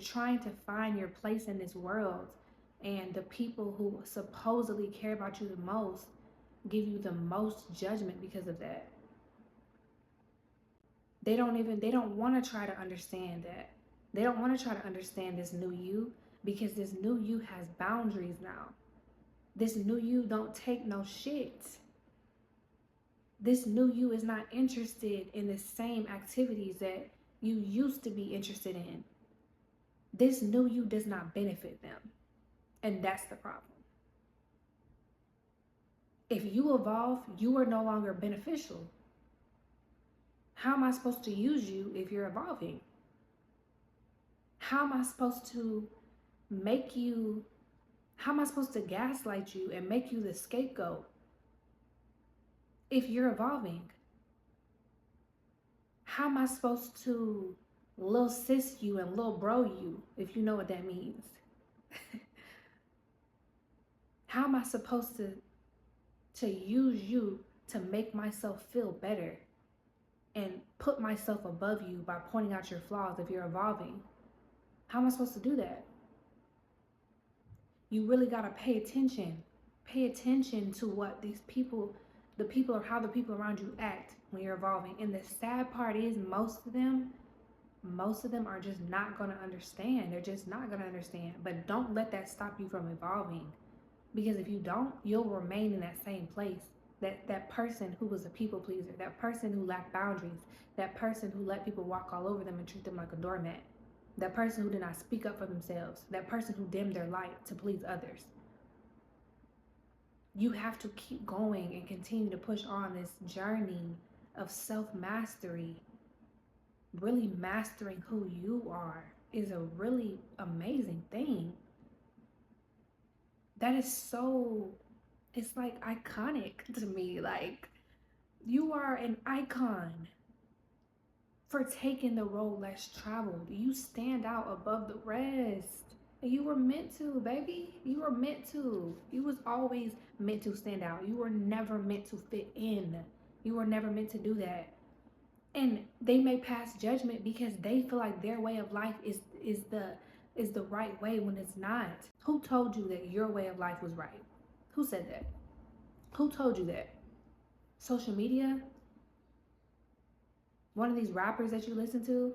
trying to find your place in this world, and the people who supposedly care about you the most give you the most judgment because of that. They don't want to try to understand that. They don't want to try to understand this new you, because this new you has boundaries now. This new you don't take no shit. This new you is not interested in the same activities that you used to be interested in. This new you does not benefit them. And that's the problem. If you evolve, you are no longer beneficial. How am I supposed to use you if you're evolving? How am I supposed to gaslight you and make you the scapegoat if you're evolving? How am I supposed to little sis you and little bro you, if you know what that means? How am I supposed to use you to make myself feel better and put myself above you by pointing out your flaws if you're evolving? How am I supposed to do that? You really got to pay attention. Pay attention to what these people, or how the people around you act when you're evolving. And the sad part is most of them are just not going to understand. They're just not going to understand. But don't let that stop you from evolving. Because if you don't, you'll remain in that same place. That person who was a people pleaser, that person who lacked boundaries, that person who let people walk all over them and treat them like a doormat, that person who did not speak up for themselves, that person who dimmed their light to please others. You have to keep going and continue to push on this journey of self-mastery. Really mastering who you are is a really amazing thing. That is so, it's like iconic to me. Like, you are an icon for taking the road less traveled. You stand out above the rest. And you were meant to, baby. You were meant to. You was always meant to stand out. You were never meant to fit in. You were never meant to do that. And they may pass judgment because they feel like their way of life is the right way when it's not. Who told you that your way of life was right? Who said that? Who told you that? Social media? One of these rappers that you listen to?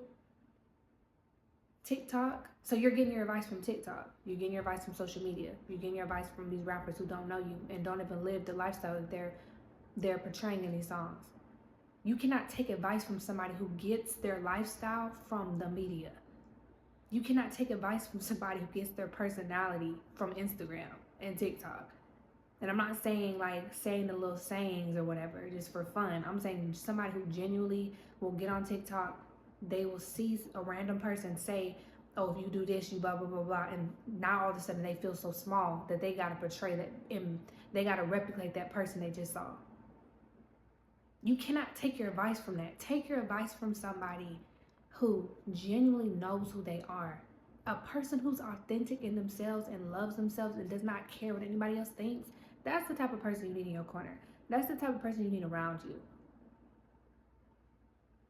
TikTok? So you're getting your advice from TikTok. You're getting your advice from social media. You're getting your advice from these rappers who don't know you and don't even live the lifestyle that they're portraying in these songs. You cannot take advice from somebody who gets their lifestyle from the media. You cannot take advice from somebody who gets their personality from Instagram and TikTok. And I'm not saying like saying the little sayings or whatever just for fun. I'm saying somebody who genuinely will get on TikTok, they will see a random person say, oh, if you do this, you blah, blah, blah, blah. And now all of a sudden they feel so small that they got to portray that, and they got to replicate that person they just saw. You cannot take your advice from that. Take your advice from somebody who genuinely knows who they are. A person who's authentic in themselves and loves themselves and does not care what anybody else thinks. That's the type of person you need in your corner. That's the type of person you need around you.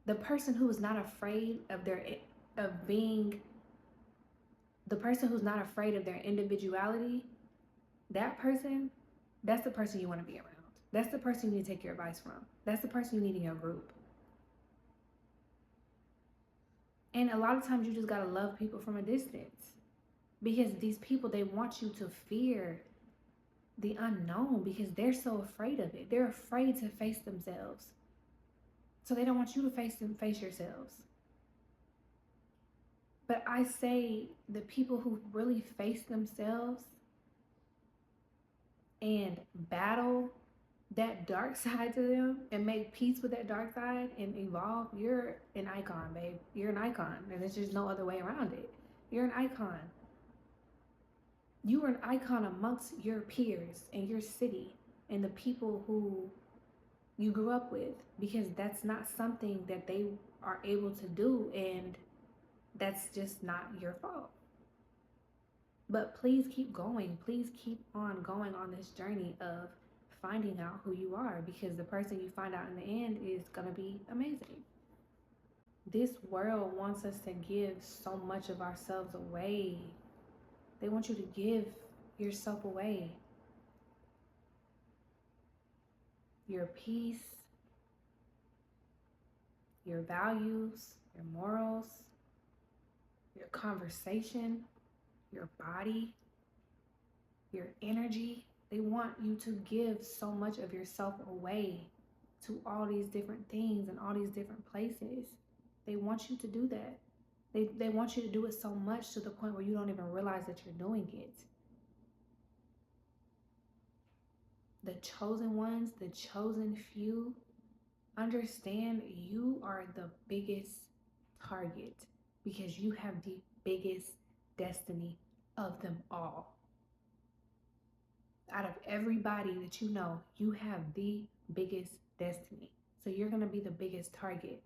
The person who is not afraid of the person who's not afraid of their individuality, that's the person you want to be around. That's the person you need to take your advice from. That's the person you need in your group. And a lot of times you just got to love people from a distance, because these people, they want you to fear the unknown because they're so afraid of it. They're afraid to face themselves. So they don't want you to face yourselves. But I say the people who really face themselves and battle that dark side to them and make peace with that dark side and evolve, you're an icon, babe. You're an icon, and there's just no other way around it. You're an icon. You are an icon amongst your peers and your city and the people who you grew up with, because that's not something that they are able to do, and that's just not your fault. But please keep going. Please keep on going on this journey of finding out who you are, because the person you find out in the end is going to be amazing. This world wants us to give so much of ourselves away. They want you to give yourself away. Your peace, your values, your morals, your conversation, your body, your energy. They want you to give so much of yourself away to all these different things and all these different places. They want you to do that. They want you to do it so much to the point where you don't even realize that you're doing it. The chosen ones, the chosen few, understand you are the biggest target because you have the biggest destiny of them all. Out of everybody that you know, you have the biggest destiny. So you're going to be the biggest target.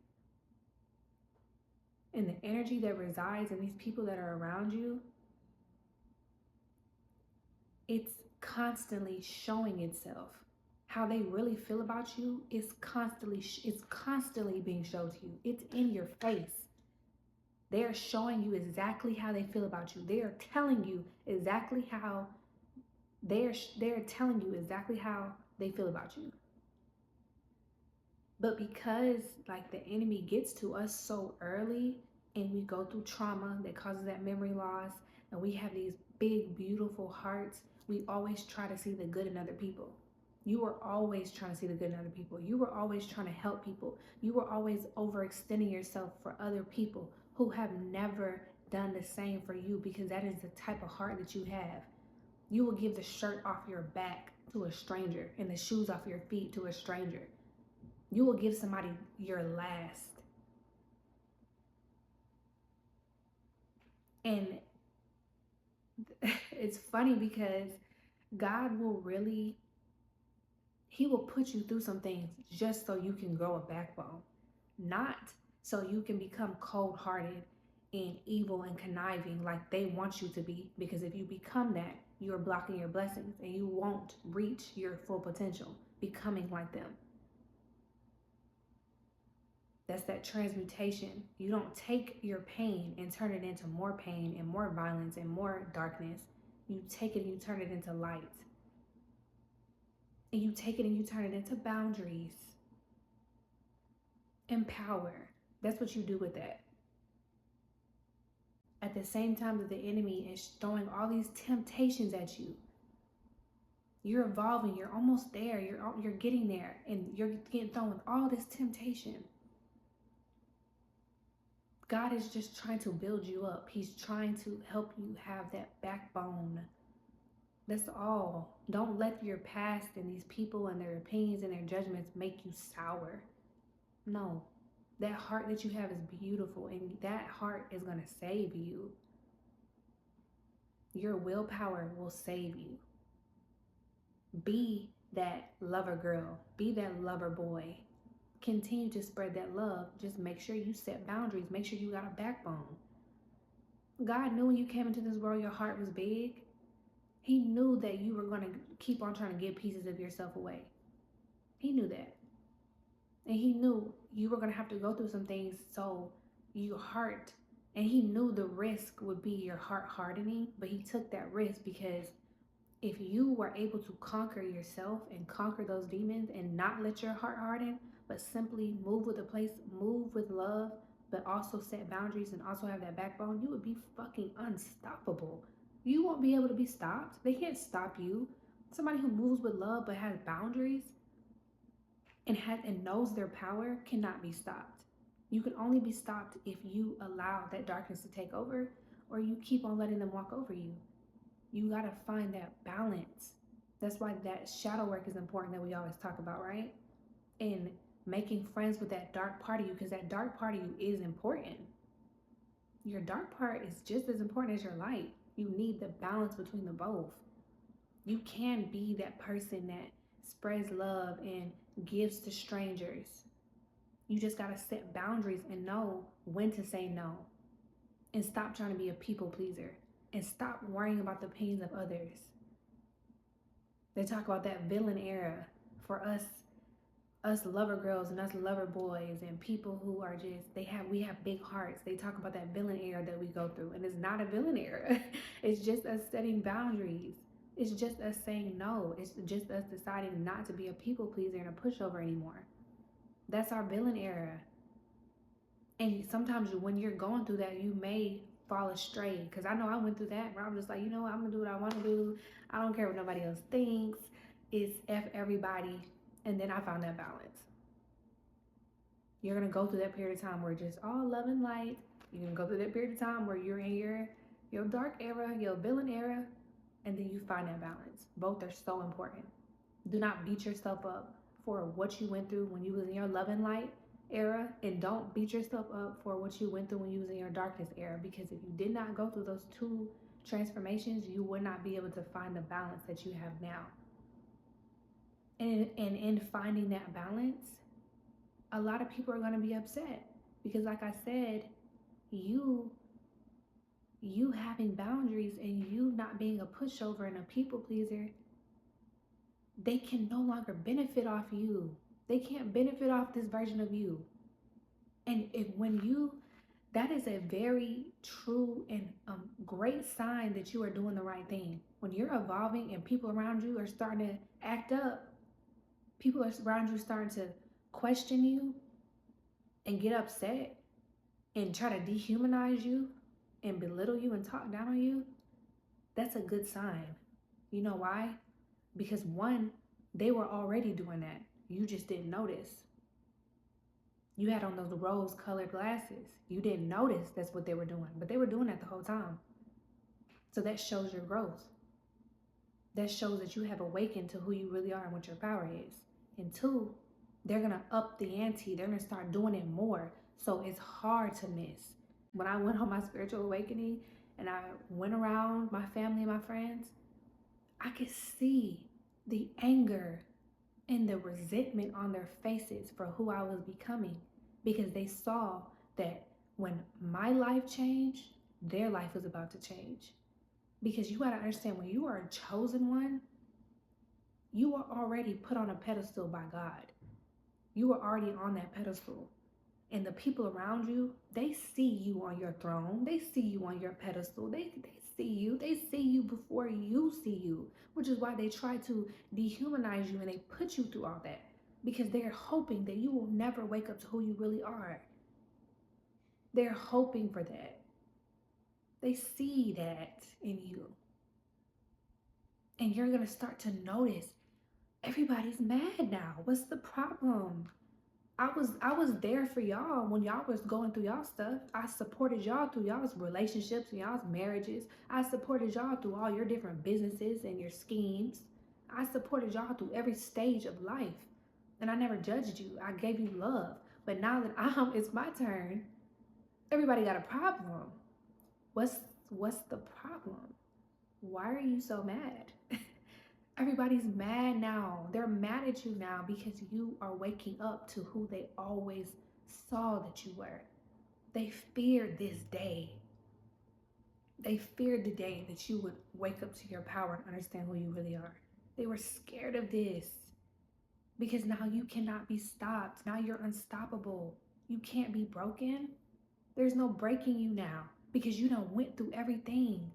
And the energy that resides in these people that are around you, it's constantly showing itself. How they really feel about you is constantly being shown to you. It's in your face. They're showing you exactly how they feel about you. They are telling you exactly how they're telling you exactly how they feel about you. But because like the enemy gets to us so early and we go through trauma that causes that memory loss, and we have these big, beautiful hearts, we always try to see the good in other people. You were always trying to see the good in other people. You were always trying to help people. You were always overextending yourself for other people who have never done the same for you, because that is the type of heart that you have. You will give the shirt off your back to a stranger and the shoes off your feet to a stranger. You will give somebody your last. And it's funny because God will really, he will put you through some things just so you can grow a backbone, not so you can become cold-hearted and evil and conniving like they want you to be. Because if you become that, you're blocking your blessings and you won't reach your full potential becoming like them. That's that transmutation. You don't take your pain and turn it into more pain and more violence and more darkness. You take it and you turn it into light. And you take it and you turn it into boundaries and power. That's what you do with that. At the same time that the enemy is throwing all these temptations at you, you're evolving, you're almost there, you're getting there, and you're getting thrown with all this temptation. God is just trying to build you up. He's trying to help you have that backbone. That's all. Don't let your past and these people and their opinions and their judgments make you sour. No. That heart that you have is beautiful, and that heart is going to save you. Your willpower will save you. Be that lover girl. Be that lover boy. Continue to spread that love. Just make sure you set boundaries. Make sure you got a backbone. God knew when you came into this world your heart was big. He knew that you were going to keep on trying to give pieces of yourself away. He knew that. And he knew you were going to have to go through some things so your heart, and he knew the risk would be your heart hardening, but he took that risk because if you were able to conquer yourself and conquer those demons and not let your heart harden, but simply move with love, but also set boundaries and also have that backbone, you would be fucking unstoppable. You won't be able to be stopped. They can't stop you. Somebody who moves with love but has boundaries and knows their power cannot be stopped. You can only be stopped if you allow that darkness to take over, or you keep on letting them walk over you. You got to find that balance. That's why that shadow work is important that we always talk about, right? And making friends with that dark part of you, because that dark part of you is important. Your dark part is just as important as your light. You need the balance between the both. You can be that person that spreads love and gives to strangers. You just got to set boundaries and know when to say no. And stop trying to be a people pleaser. And stop worrying about the opinions of others. They talk about that villain era. For us us lover girls and us lover boys and people who are just we have big hearts. They talk about that villain era that we go through, and it's not a villain era. It's just us setting boundaries. It's just us saying no. It's just us deciding not to be a people pleaser and a pushover anymore. That's our villain era. And sometimes when you're going through that, you may fall astray. Because I know I went through that where I'm just like, you know what, I'm going to do what I want to do. I don't care what nobody else thinks. It's F everybody. And then I found that balance. You're going to go through that period of time where it's just all love and light. You're going to go through that period of time where you're in your dark era, your villain era. And then you find that balance. Both are so important. Do not beat yourself up for what you went through when you was in your love and light era, and don't beat yourself up for what you went through when you was in your darkness era, because if you did not go through those two transformations, you would not be able to find the balance that you have now. And in finding that balance, a lot of people are going to be upset because, like I said, you having boundaries and you not being a pushover and a people pleaser, they can no longer benefit off you. They can't benefit off this version of you. And that is a very true and great sign that you are doing the right thing. When you're evolving and people around you are starting to act up, people around you starting to question you and get upset and try to dehumanize you and belittle you and talk down on you, that's a good sign. You know why? Because one, they were already doing that. You just didn't notice. You had on those rose-colored glasses. You didn't notice that's what they were doing, but they were doing that the whole time. So that shows your growth. That shows that you have awakened to who you really are and what your power is. And two, they're going to up the ante. They're going to start doing it more. So it's hard to miss. When I went on my spiritual awakening and I went around my family and my friends, I could see the anger and the resentment on their faces for who I was becoming, because they saw that when my life changed, their life was about to change. Because you got to understand, when you are a chosen one, you are already put on a pedestal by God. You are already on that pedestal. And the people around you, they see you on your throne. They see you on your pedestal. They see you. They see you before you see you, which is why they try to dehumanize you and they put you through all that, because they're hoping that you will never wake up to who you really are. They're hoping for that. They see that in you. And you're going to start to notice everybody's mad now. What's the problem? I was there for y'all when y'all was going through y'all stuff. I supported y'all through y'all's relationships and y'all's marriages. I supported y'all through all your different businesses and your schemes. I supported y'all through every stage of life. And I never judged you. I gave you love. But now that it's my turn, everybody got a problem. What's the problem? Why are you so mad? Everybody's mad now. They're mad at you now because you are waking up to who they always saw that you were. They feared this day. They feared the day that you would wake up to your power and understand who you really are. They were scared of this because now you cannot be stopped. Now you're unstoppable. You can't be broken. There's no breaking you now because you done went through everything.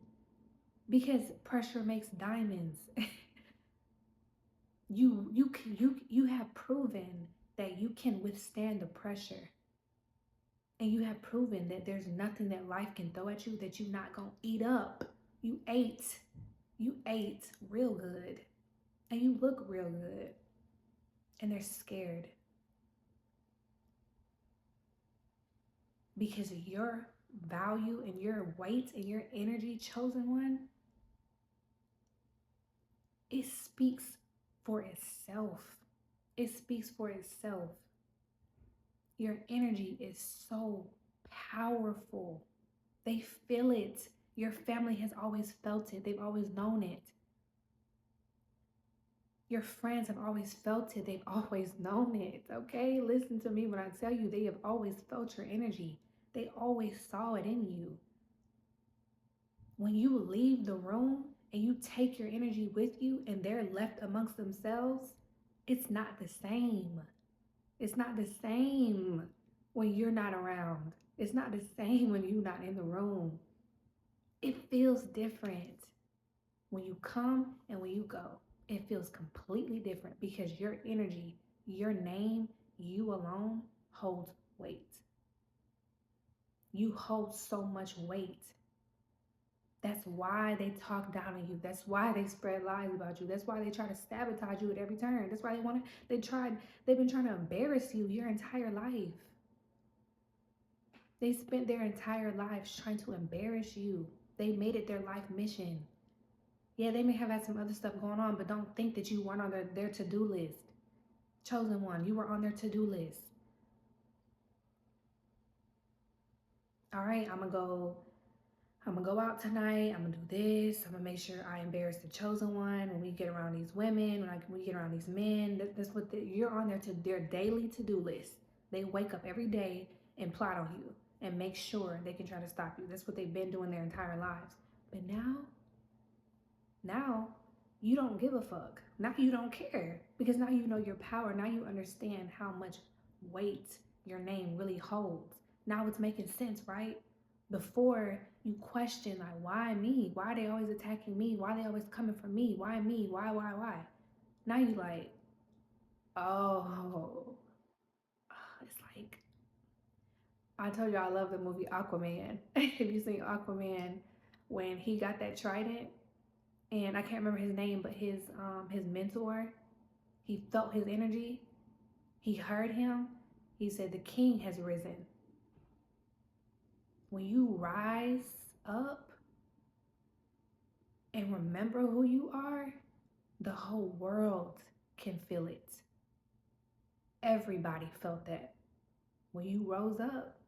Because pressure makes diamonds. You have proven that you can withstand the pressure. And you have proven that there's nothing that life can throw at you that you're not going to eat up. You ate real good. And you look real good. And they're scared. Because of your value and your weight and your energy, chosen one, it speaks for itself. It speaks for itself. Your energy is so powerful. They feel it. Your family has always felt it. They've always known it. Your friends have always felt it. They've always known it. Okay? Listen to me when I tell you, they have always felt your energy. They always saw it in you. When you leave the room and you take your energy with you and they're left amongst themselves, it's not the same. It's not the same when you're not around. It's not the same when you're not in the room. It feels different when you come and when you go. It feels completely different because your energy, your name, you alone holds weight. You hold so much weight. That's why they talk down on you. That's why they spread lies about you. That's why they try to sabotage you at every turn. That's why they've been trying to embarrass you your entire life. They spent their entire lives trying to embarrass you. They made it their life mission. Yeah, they may have had some other stuff going on, but don't think that you weren't on their to-do list. Chosen one, you were on their to-do list. All right, I'm gonna go out tonight. I'm gonna do this. I'm gonna make sure I embarrass the chosen one when we get around these women, when we get around these men. That's what you're on their daily to-do list. They wake up every day and plot on you and make sure they can try to stop you. That's what they've been doing their entire lives. But now you don't give a fuck. Now you don't care because now you know your power. Now you understand how much weight your name really holds. Now it's making sense, right? Before you question, like, why me? Why are they always attacking me? Why are they always coming for me? Why me? Why? Now you like, oh, it's like, I told you I love the movie Aquaman. Have you seen Aquaman when he got that trident? And I can't remember his name, but his mentor, he felt his energy. He heard him. He said, the king has risen. When you rise up and remember who you are, the whole world can feel it. Everybody felt that. When you rose up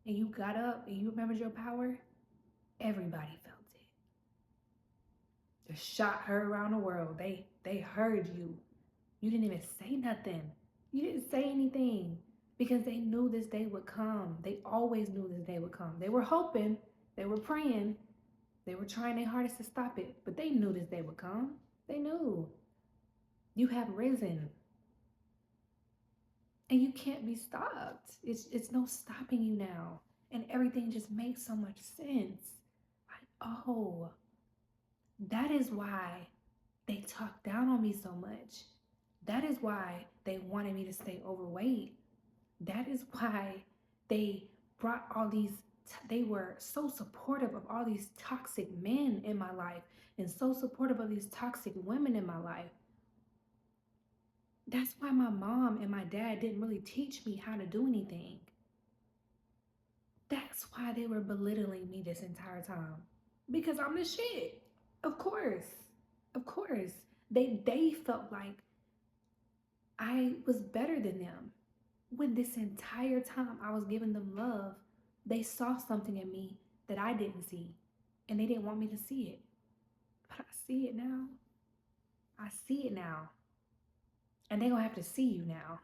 and you got up and you remembered your power, everybody felt it. The shot heard around the world. They heard you. You didn't even say nothing. You didn't say anything because they knew this day would come. They always knew this day would come. They were hoping, they were praying, they were trying their hardest to stop it, but they knew this day would come. They knew. You have risen. And you can't be stopped. It's no stopping you now. And everything just makes so much sense. Like, oh, that is why they talk down on me so much. That is why they wanted me to stay overweight. That is why they brought all these, they were so supportive of all these toxic men in my life and so supportive of these toxic women in my life. That's why my mom and my dad didn't really teach me how to do anything. That's why they were belittling me this entire time. Because I'm the shit. Of course. They felt like I was better than them. When this entire time I was giving them love, they saw something in me that I didn't see. And they didn't want me to see it. But I see it now. And they're gonna have to see you now.